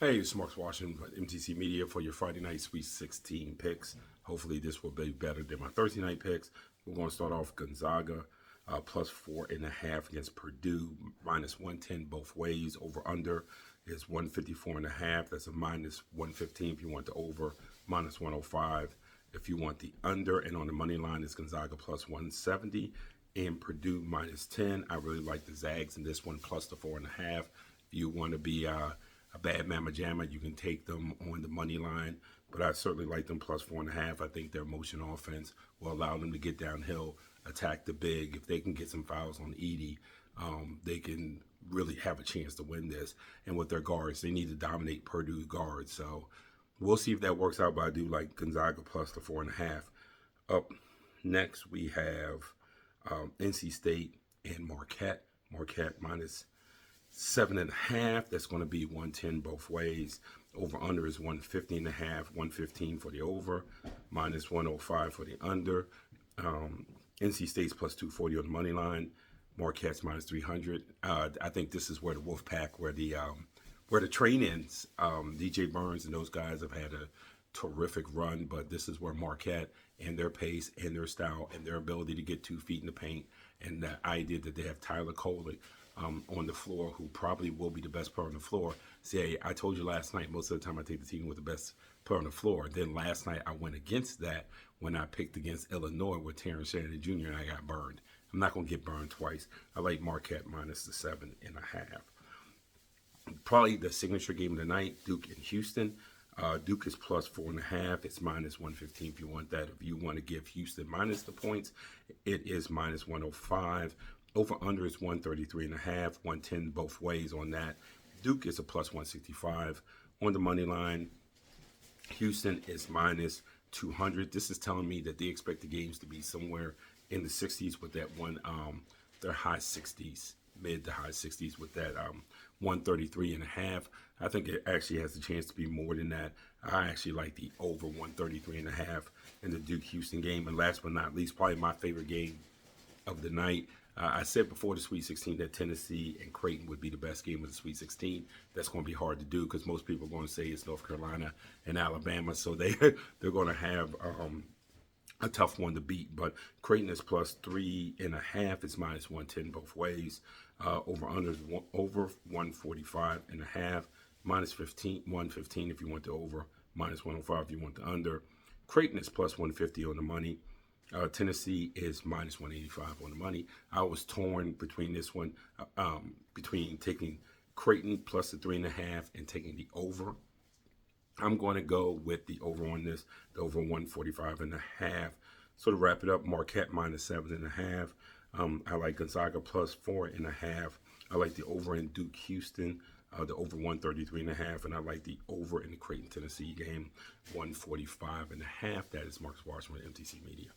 Hey, it's Mark Washington with MTC Media for your Friday night Sweet 16 picks. Hopefully, this will be better than my Thursday night picks. We're going to start off Gonzaga plus 4.5 against Purdue, minus 110 both ways. Over under is 154.5. That's a minus 115 if you want the over, minus 105 if you want the under. And on the money line is Gonzaga plus 170 and Purdue minus 10. I really like the Zags in this one plus the 4.5. If you want to be a bad mamma jamma, you can take them on the money line, but I certainly like them plus 4.5. I think their motion offense will allow them to get downhill, attack the big. If they can get some fouls on Edey, they can really have a chance to win this. And with their guards, they need to dominate Purdue guards. So we'll see if that works out, but I do like Gonzaga plus the 4.5. Up next, we have NC State and Marquette. Marquette minus 7.5. That's going to be 110 both ways. Over under is 150.5. 115 for the over, minus 105 for the under. NC State's plus 240 on the money line. Marquette's minus 300. I think this is where the Wolfpack, where the train ends. DJ Burns and those guys have had a terrific run, but this is where Marquette and their pace and their style and their ability to get 2 feet in the paint, and the idea that they have Tyler Coley on the floor, who probably will be the best player on the floor. See, I told you last night, most of the time I take the team with the best player on the floor. Then last night I went against that when I picked against Illinois with Terrence Shannon Jr. and I got burned. I'm not going to get burned twice. I like Marquette minus the 7.5. Probably the signature game of the night, Duke and Houston. Duke is plus 4.5. It's minus 115 if you want that. If you want to give Houston minus the points, it is minus 105. Over under is 133.5, 110 both ways on that. Duke is a plus 165. On the money line, Houston is minus 200. This is telling me that they expect the games to be somewhere in the 60s with that one, their high 60s, mid to high 60s with that 133.5. I think it actually has a chance to be more than that. I actually like the over 133.5 in the Duke-Houston game. And last but not least, probably my favorite game of the night. I said before the Sweet 16 that Tennessee and Creighton would be the best game of the Sweet 16. That's going to be hard to do because most people are going to say it's North Carolina and Alabama, so they're going to have a tough one to beat. But Creighton is plus 3.5. It's minus 110 both ways. Over under is over 145.5. Minus 115 if you want the over. Minus 105 if you want the under. Creighton is plus 150 on the money. Tennessee is minus 185 on the money. I was torn between this one, between taking Creighton plus the 3.5 and taking the over. I'm going to go with the over on this, the over 145.5. So to wrap it up, Marquette minus 7.5. I like Gonzaga plus 4.5. I like the over in Duke Houston, the over 133.5, and I like the over in the Creighton Tennessee game, 145.5. That is Mark Washington with MTC Media.